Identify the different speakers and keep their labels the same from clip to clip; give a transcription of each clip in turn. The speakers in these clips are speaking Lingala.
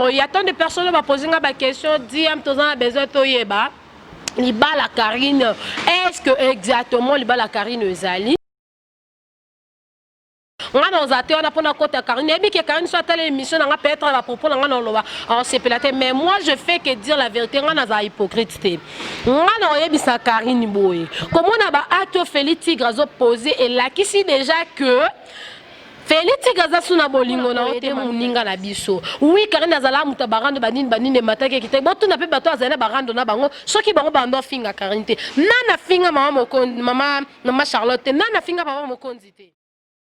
Speaker 1: il y a tant de personnes qui vont poser une question, dire que tu as besoin de yeba. Liba la Karine, est-ce que exactement Liba la Karine ezali? On a nos athées, on a pour notre côté Karine. Et bien que Karine soit à l'émission, on a peut-être à propos, on s'est pélaté. Mais moi, je fais que dire la vérité, on a des hypocrites. On a nos sa Karine boy. Comment on a acte Félix Tigre posé et là qui si déjà que Félix Tigre suna bolingo na ote muninga na biso. Oui, Karine azala muta barando banine matake kite. Bon, tu n'as pas bateau azana barando na bango. Soki bango bando finga Karine te. Nana finga mama Charlotte. Nana finga papa mokonzi te.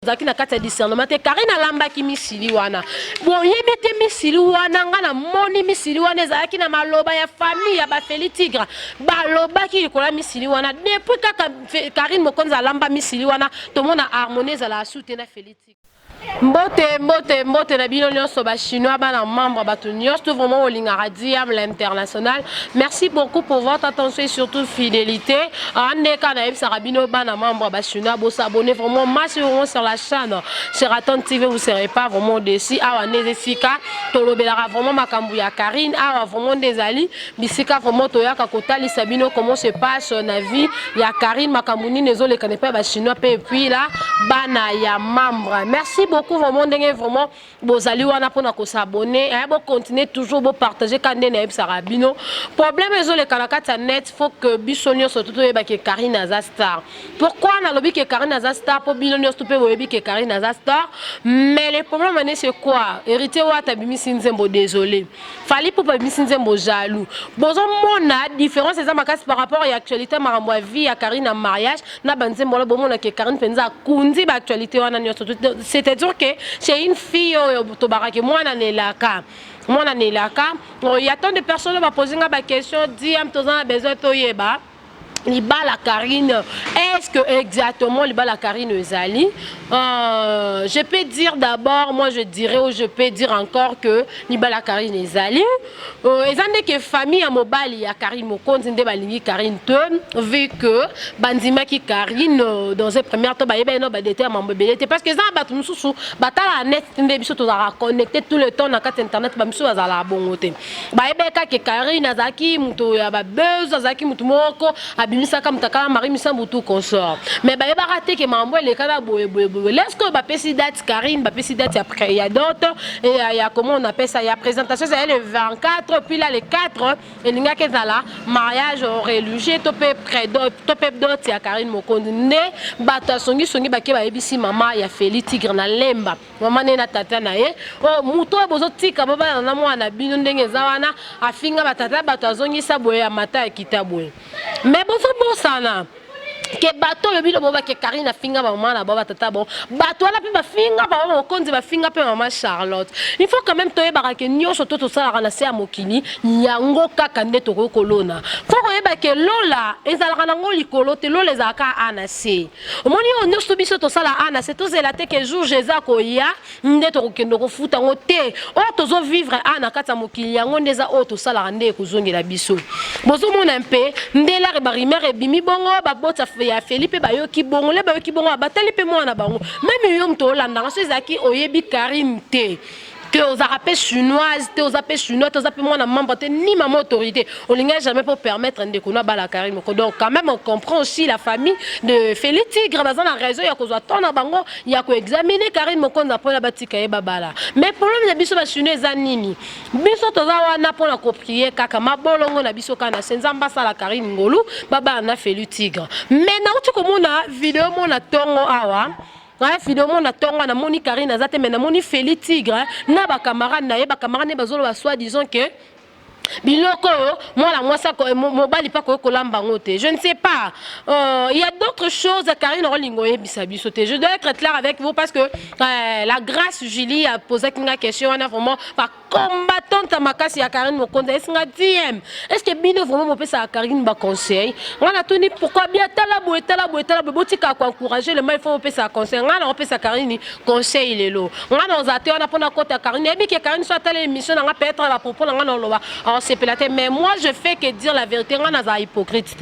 Speaker 1: Zaki na kata discernement te Karine alamba ki misili wana. Bon yebete misili wana ngana moni misili wana ezaki na maloba ya famille ya ba Félix Tigre. Baloba ki likola misili wana depuis kaka Karine mokonzi alamba misili wana to mona harmonize la soutenir Félix Tigre. Mbote na bino nyonso ba chinois bana membre bato nyonso vraiment au Lingaradia l'international. Merci beaucoup pour votre attention et surtout fidélité. Ande kana yeb sarabino bana membre ba chinois bo s'abonner vraiment massivement sur la chaîne. Sur Aton TV vous serez pas vraiment déçus. Awa nezesika tolobelaka vraiment makambu ya Karine awa vraiment desali bisika vraiment toyaka kotali sabino comment se passe na vie ya Karine makambu ni nezole kana pas ba chinois et puis là bana ya membre. Merci beaucoup vraiment vraiment bozali wana pona ko s'abonner et bon continuer toujours bon partager quand na yeb sarabino problème ezo le kanakata net faut que bisonio surtout yeba ke Karine aza star. Pourquoi na lobi ke Karine aza star pour bilonio tout pe yebi ke Karine aza star mais le problème c'est quoi hérité wa tabimi sinzembo désolé fali pour pas sinzembo jaloux bozo mona différence eza makasi par rapport à actualité marambo ya vie ya Karine en mariage na banzembo la bomona ke Karine penza kundi ba actualité wana nyonso c'est-à-dire que c'est une fille to barake mwana nelaka il y a tant de personnes qui vont poser une question dire que tu as besoin de yeba Liba la Karine, est-ce que exactement Liba la Karine ezali? Je peux dire d'abord, moi je dirais ou je peux dire encore que Liba la Karine ezali. Ezande que famille à mobali ya Karine mokonzi nde balingi Karine te vu que bandima ki Karine dans un premier temps ba yeba no ba déter mambebelete parce que ça batu mususu batala net nde biso to za connecter tout le temps na carte internet ba mususu azala bongote. Ba yeba ka ke Karine azaki muto ya ba buzz azaki muto moko misaka mutaka mari misambu tout consort mais ba yeba raté que mambo le kala boye est-ce que ba pesi date Karine ba pesi date après il y a d'autres et il y a comment on appelle ça il y a présentation c'est le 24 puis là le 4 et ninga kezala mariage religieux topé près topé d'autres ya Karine mokondi ne bata songi ba ke ba yebisi mama ya Félix Tigre na lemba mama ne na tata na ye oh muto bozo tika baba na mwana bino ndenge zawana afinga batata bato azongi sa boye ya mata ya kitaboye mais bon sana que bateau le bilo boba que Karine a finga maman la boba tata bon bateau la pe finga maman konzi ba finga pe maman Charlotte il faut quand même toye barake nyonso to ça la na mokili yango kaka ndeto ko kolona faut yeba que lola ezala nango likolo te lola ezaka anase omoni on nyonso biso to sala anase to zela te que jour jeza ko ya ndeto ko kendo ko futa ngo te o tozo vivre ana kata mokili yango ndeza o to sala nde ko zongela biso bozo mona mpe ndela re barimere bimi bongo ba bota ya Philippe bayoki bongo le bayoki bongo batali pe mwana bango même yo mto olanda so ezaki oyebi Karine te que aux appels chinoises te aux appels chinois te aux appels moi na membre te ni ma autorité on l'inga jamais pour permettre de kona bala Karine donc quand même on comprend aussi la famille de Félix Tigre bazana raison ya ko tona bango ya ko examiner Karine mokonza pona batika ye babala mais problème ya biso ba chinois zanini biso toza wana pona ko prier kaka mabolongo na biso kana senzamba sala Karine ngolu baba na Félix Tigre mais na uti komona vidéo mona tongo awa ouais, finalement na tonga na moni Karine azate mais na moni Félix Tigre na ba camarade na ye ba camarade ne bazolo ba soi disant que biloko moi la moi ça mobali pas ko lamba ngote je ne sais pas il y a d'autres choses Karine Rolingo et bisabiso je dois être clair avec vous parce que la grâce Julie a posé une question on a vraiment par combattante à makasi ya Karine mokonda est-ce nga DM est-ce que bino vraiment mo pesa Karine ba conseil on a tenu pourquoi bien tala boy botika ko encourager le mal il faut pesa conseil on a pesa Karine conseil il est là on a nos até on a pona côté Karine et bien que Karine soit à l'émission on a peut-être la propos on a loba c'est pélaté mais moi je fais que dire la vérité on a za hypocrite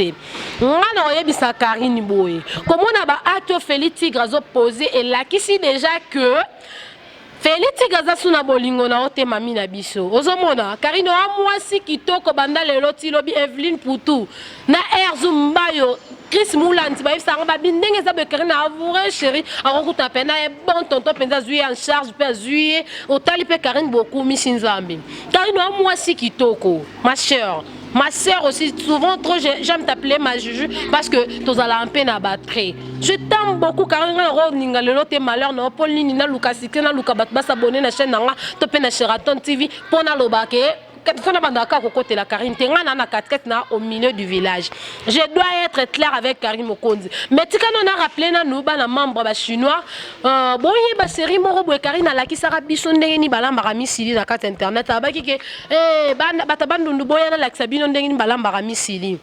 Speaker 1: on a yebisa Karine boy comment on a ba acte Félix Tigre posé et là qui si déjà que Félix Gaza suna bolingo na ote mami na biso. Ozomona Karine amwasi kitoko banda lelo ti lobi Evelyn Poutou na Erzumbayo Chris Moulanti ba ifsanga ba bindenge za be Karine avure chéri akokuta pena e bon tonton penza zui en charge pe zui otali pe Karine beaucoup misinzambi. Karine amwasi kitoko ma chère. Ma sœur aussi, souvent trop, j'aime t'appeler ma juju parce que tu as un peu na batterie. Je t'aime beaucoup car on a le malheur, non, Pauline, na Lucas, na Lucas, s'abonner na chaîne, tu peux na Sheraton TV pour na l'obake. La Karine, au milieu du village. Je dois être clair avec Karine Mokonzi. Mais si on a rappelé na membre chinois, bon il ba série moro boy Karine ala ki sara biso ndenge ni balamba misili na carte internet abaki ke bata bandundu boya na la sabino ndenge ni balamba misili.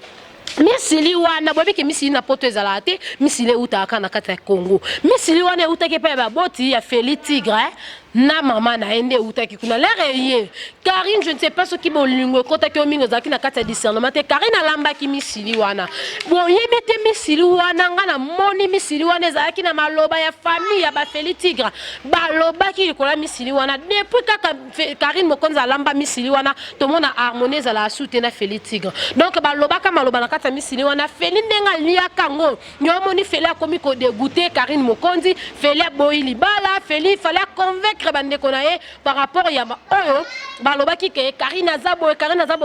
Speaker 1: Misili wana bobi ke misili na poto ezala te misili utaka na kata Congo. Misili wana utake pe ba boti ya Félix Tigre na maman na ende utaki kuna la reye Karine je ne sais pas ce qui bolingo kota ke omingo zaki na kata discernement te Karine alamba ki misili wana bon yebete misili wana ngana moni misili wana ezaki na maloba ya famille ya ba Félix Tigre baloba ki kola misili wana depuis kaka Karine Mokonzi alamba misili wana to mona harmonie za la soute na Félix Tigre donc baloba ka maloba na kata misili wana Félix ndenga lia kango nyomoni Félix akomi ko dégoûter Karine Mokonzi Félix boili bala Félix fallait convaincre par rapport à Oyo, Balobaki ke Karine Azabo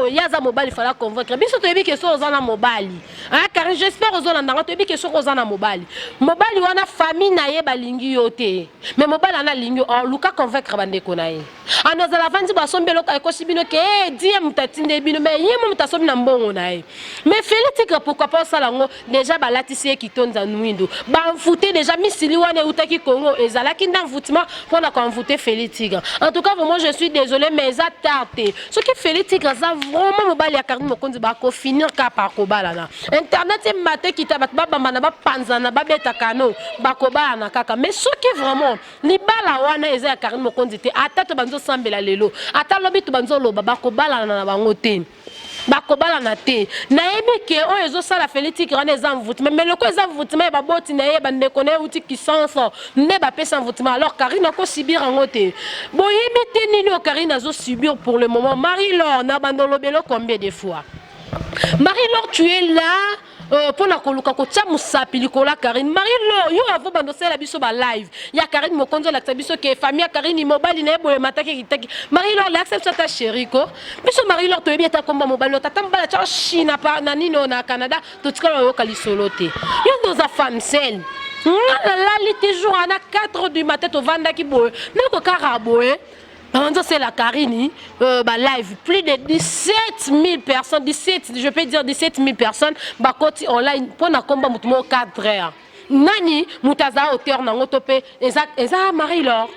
Speaker 1: Yaza Mobali fallait convaincre. Biso to yebi ke so ozana Mobali. Ah Karine j'espère ozana ndanga to yebi ke so ozana Mobali. Mobali wana famille na ye balingi yote. Mais Mobali ana lingi on luka convaincre bande ko na ye. Ana za la vandi ba sombelo ka ko sibino ke die mutatinde bino mais yemo mutasomi na mbongo na ye. Mais Félix que pourquoi pas ça lango déjà balatisi ki tonza nwindo. Ba mfute déjà misili wana utaki Congo ezalaki ndan mfutima pona ko Félix Tigre. En tout cas, moi je suis désolé, mais ça tardé. Ce qui Félix Tigre, ça vraiment mobile à Karine Mokonzi bako finir ka par kobalana. Internet c'est maté qui t'a baba manaba panzana babeta kano bako balana kaka. Mais ce qui vraiment ni bala wana eza ya Karine Mokonzi te ata to banzo sambela lelo. Ata lobi to banzo loba bako balana na bango te. Bakobala na te na yebi ke o ezo sala Félix Tigre na eza mvutima mais loko eza mvutima ba boti na ye ba ndeko na uti kisanso ne ba pesa mvutima alors Karine ko subir en te bo yebi te nini o Karine azo subir pour le moment Marie-Laure na bandolo belo combien de fois Marie-Laure tu es là pour na koluka ko tia musapi likola Karine Marie-Laure yo avo bandosela la biso ba live ya Karine Mokonzi la biso ke famille Karine Mobali na boye mataki kitaki Marie-Laure la accepte ta chérie ko biso Marie-Laure to yebi ta komba Mobali ta tamba cha China pa na nino na Canada to tikala yo kalisolote yo doza femme sel la li toujours à 4 du matin to vanda ki boye na ko karaboye. C'est la Karine, live, plus de 17 000 personnes, 17, je peux dire 17 000 personnes, bakoti online, pour na combat moutumo 4 heures. Nani, moutaza auteur na ngotope, eza Marie-Laure.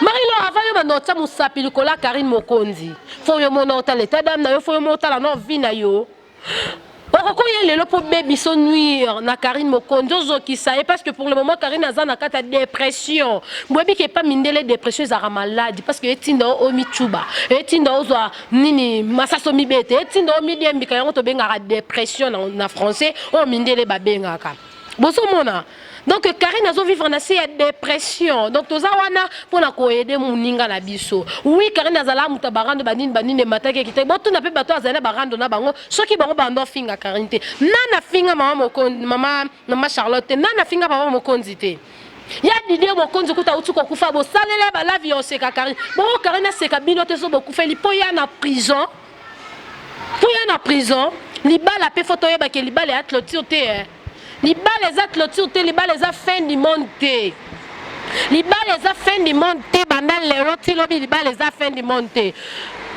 Speaker 1: Marie-Laure, avant de notre mousapi, le cola Karine Mokonzi. Faut yo monota l'état d'âme, na yo, faut yo monota la non vie na yo. Il est là pour baby son nuire na Karine Mokonzi qui ça parce que pour le moment Karine a na kata dépression bobi qui pas mindele dépression za maladie parce que etinda o michuba etinda ozwa nini masaso mibete etinda o midembi ka to benga dépression na français o mindele ba benga ka boso mona. Donc Karine a vivre na cette dépression. Donc toza wana pour na ko aider muninga na biso. Oui Karine azala muta barando banine matake kite. Bon tout na pe bato azala barando na bango. Soki bango bando finga Karine te. Nana finga mama Charlotte. Nana finga papa Mokonzi te. Ya Didier Mokonzi kuta utuko kufa bo salela ba la vie on seka Karine. Bon Karine seka bino te so boku fe li po ya na prison. Po ya na prison. Li bala pe photo yeba ke li bala atlotir te. Les balles les clôtures, les balles les fin du monde. Les balles les fin du monde. Bandal les rotis, les balles les fin du monde.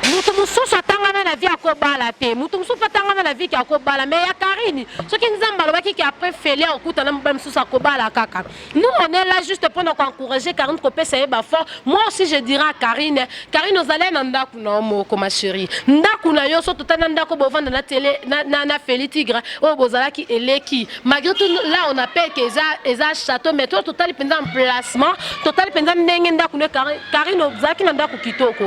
Speaker 1: Mutumso satanga na vie akobala te. Mutumso patanga na vie ki akobala mais ya Karine. Ce qui nous a qui après félé okuta na mbamso akobala kaka. Nous on est là juste pour nous encourager Karine ko pesa ba fort. Moi aussi je dirais à Karine nous allons na ndaku na moko ma chérie. Ndaku na yo so totana ndako bovanda na télé na Félix Tigre o bozala ki eleki. Malgré tout là on appelle que eza château mais toi total pendant emplacement, total pendant ndenge ndaku ne Karine ozaki na ndaku kitoko.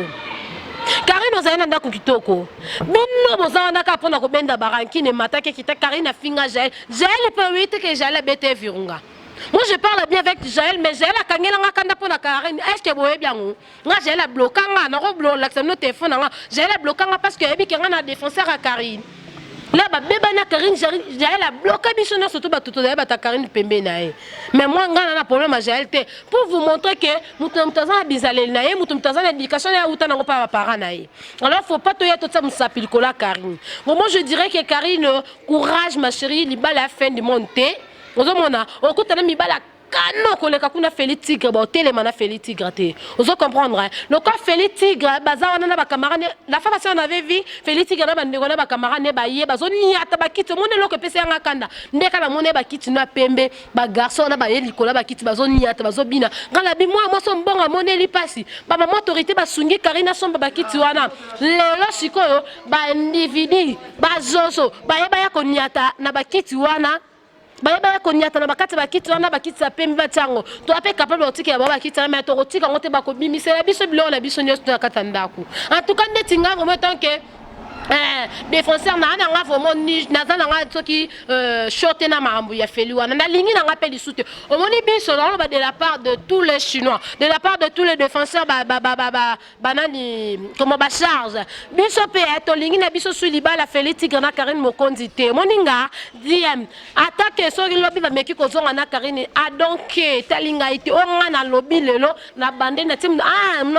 Speaker 1: Karine ozana ndako kitoko. Bino bozana ka pona ko benda baranki ne matake kita Karine finga gel. Gel pe wite que j'allais bete virunga. Moi, je parle bien avec Jaël, mais Jaël a gagné la kanda pour la Karine. Est-ce que vous voyez bien? Moi, Jaël a bloqué, on a bloqué l'accès téléphone. Jaël a bloqué parce que y a un défenseur à Karine. Là, bébé na Karine, Jaël a bloqué Bissona, surtout tout à Karine Pembe. Mais moi, on a un problème à Jaël pour vous montrer que nous sommes bizarres, nous sommes l'éducation et nous sommes pas parents. Alors, il ne faut pas te dire tout ça, nous s'appelle Karine. Bon, moi, je dirais que Karine, courage, ma chérie, il va la fin du monde. On a Kano koleka kuna Feli Tigre ba hôtel mana Feli Tigre te. Vous comprendre le cas Feli Tigre baza wana na ba camarade la fois passée on avait vu Feli Tigre na ba ndeko na ba camarade ba ye bazo ni ata ba kiti mone loko pese nga kanda ndeka na mone ba kiti na pembe ba garçon na ba ye likola ba kiti bazo ni ata bazo bina ngala bi moi so mbonga mone li pasi ba mama autorité ba sungi Karina somba ba kiti wana lelo sikoyo ba individu ba zozo ba ye ba ya konyata na ba kiti wana Baya konyata na bakati bakiti wana bakiti sa pembe batango to ape capable otiki ya baba bakiti na mais to otika ngote bako bimisela biso bilo na biso nyoso na katandako en tout cas ndeti nga vraiment tant que défenseur na nga vraiment ni na za nga toki shorté na mambu ya Feli wana na lingi na ngapeli soute au moni biso de la part de tous les chinois de la part de tous les défenseurs banani comment ba charge biso pe to lingi na biso su libala Feli Tigre na Karine Mokonzi te moninga diem attaque so lobi ba meki ko zonga na Karine a donc talinga ite o nga na lobi lelo na bande na tim no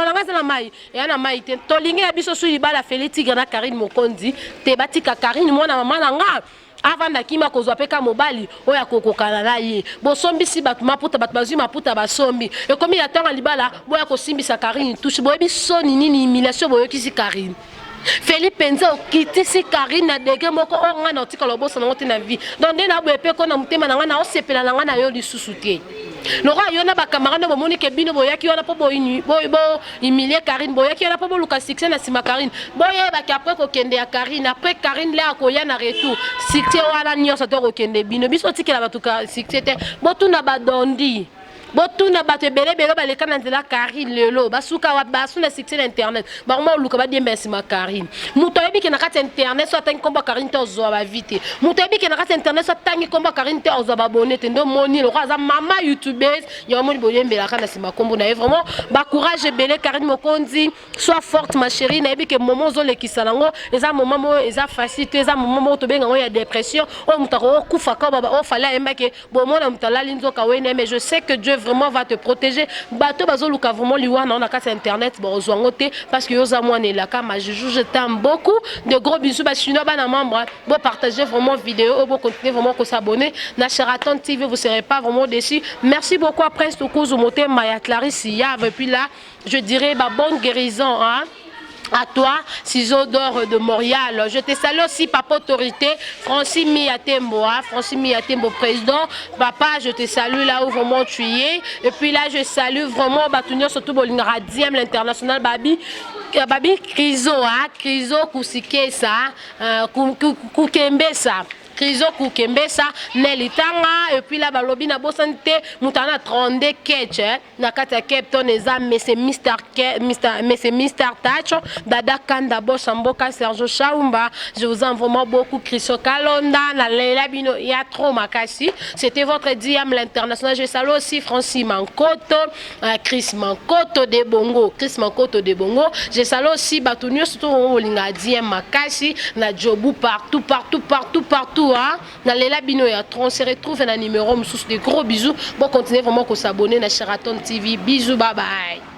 Speaker 1: nga na mai ya na mai te to lingi na biso su libala Feli Tigre na Karine Kondi te batika Karine mwana mama nanga avant nakima kozwa peka mobali oya kokokana na ye bosombi si batu maputa batu bazui maputa basombi e komi ya tanga libala boya kosimbisa Karine touche boyebi soni nini humiliation boyokisi Karine Philippe Penza okitisi Karine na degré moko onga na otika lobosa na ngote na vie donc nde na boyepe ko na mutema na nga na osepela na nga na yo lisusu te Lora yona ba camarade bo moni ke bino boyaki wana po bo humilier Karine boyaki wana po bo luka succès na sima Karine boye ba après ko kende ya Karine après Karine là ko ya na retour succès wana nyoso to ko kende bino biso tikela batuka succès te bo tuna ba dondi Botuna bato bele baleka na nzela Karine lelo basuka wa basu na succès internet ba mo luka ba die merci ma Karine muto yebi ke na kati internet so tangi komba Karine te ozo ba vite muto yebi ke na kati internet so tangi komba Karine te ozo ba bonne te ndo moni lo za mama youtubeuse yo mo boyembe la kana sima kombo na vraiment ba courage bele Karine Mokonzi sois forte ma chérie na yebi ke moment zo le kisalango eza moment mo eza facile eza moment mo to benga ngo ya dépression o mutako kufa ka baba o fala emba ke bo mo na mutala linzo ka wene mais je sais que Dieu vraiment va te protéger bateau bazoluka vraiment liwana on a carte internet bon ozwangote parce que yoza moi la kama je t'aime beaucoup de gros bisous ba chinois bana membre bon partager vraiment vidéo bon continuer vraiment que s'abonner na Sheraton TV vous serez pas vraiment déçus merci beaucoup après ce cours au moté Maya Clarisse et puis là je dirais bah bonne guérison hein à toi, Ciseaux d'or de Montréal. Je te salue aussi, papa autorité, Francis Miatembo, Francis Miatembo, président. Papa, je te salue là où vraiment tu es. Et puis là, je salue vraiment Batunio, surtout Bolingara, 10e, l'international Babi. Babi Krizo, Krizo Kousikesa, Koukembesa. Krizo Koukembesa, Nelitanga, et puis là, balobi na bosante, moutana 32 ketch, na kata Capton, mais c'est Mr. Tacho, Dada Kanda, Boshamboka, Sergio Chaumba, je vous en vraiment beaucoup, Chriso Kalonda, na Leila Bino, il y a trop makasi. C'était votre diam l'international. Je salue aussi Francis Mankoto, Chris Mankoto de Bongo, Je salue aussi Batunio, surtout au Linga diam makasi, na Jobu partout. Dans les labino et on se retrouve un numéro sous des gros bisous. Bon, continuez vraiment à s'abonner à Sheraton TV. Bisous, bye bye.